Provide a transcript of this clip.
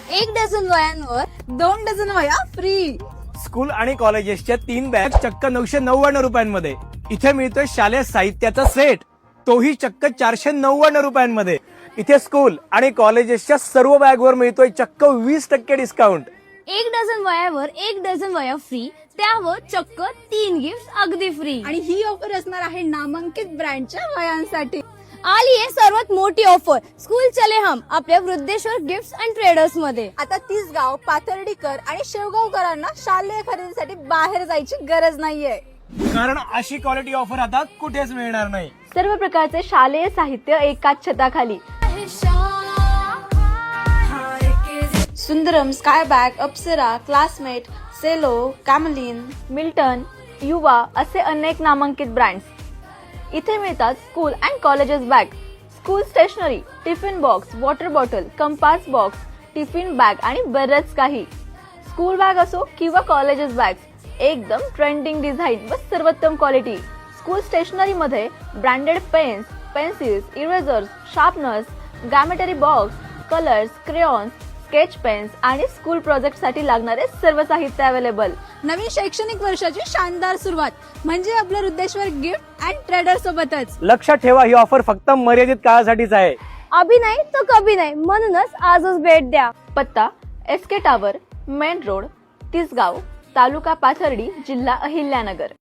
1 dozen वह्यांवर 2 dozen वह्या free. School आणि कॉलेजेसच्या 3 bag चक्क 999 रुपयांमध्ये। इथे मिळतोय शालेय साहित्याचा सेट, तोही चक्क 499 रुपयांमध्ये। इथे स्कूल आणि कॉलेजेसच्या सर्व बॅगवर मिळतोय चक्क 20% डिस्काउंट। 1 डझन वह्यावर 1 डझन वह्या फ्री, त्यावर चक्क 3 गिफ्ट अगदी फ्री। आणि ही ऑफर असणार आहे नामांकित ब्रँडच्या वह्यांसाठी। आली आहे सर्वात मोठी ऑफर स्कूल चले हम आपल्या वृद्धेश्वर गिफ्ट्स अँड ट्रेडर्स मध्ये। आता तिसगाव, पाथर्डीकर आणि शेवगावकरांना शालेय खरेदीसाठी बाहेर जायची गरज नाहीये, कारण अशी क्वालिटी ऑफर आता कुठेच मिळणार नाही। सर्व प्रकारचे शालेय साहित्य एकाच छताखाली। Sundaram, Sky bag, Apsara, Classmate, Cello, Camlin, Milton, Yuva असे अनेक नामांकित ब्रँड्स। इथे मिळतात school and colleges bag, school stationery, tiffin box, water bottle, compass box, tiffin bag आणि बरंच काही। स्कूल बॅग असो किंवा कॉलेजेस बॅग्स, एकदम ट्रेंडिंग डिझाईन व सर्वोत्तम क्वालिटी। स्कूल स्टेशनरी मध्ये branded pens, pencils, erasers, sharpeners, geometry box, colours, crayons, sketch pens आणि स्कूल प्रोजेक्ट साठी लागणारे सर्व साहित्य अवेलेबल। नवीन शैक्षणिक वर्षाची शानदार सुरुवात म्हणजे आपलं वृद्धेश्वर गिफ्ट अँड ट्रेडर सोबतच। लक्षात ठेवा, ही ऑफर फक्त मर्यादित काळासाठीच आहे। अभी नाही तो कभी नाही, म्हणूनच आजच भेट द्या। पत्ता SK tower, main road, Tisgaon, taluka Pathardi, जिल्हा अहिल्यानगर।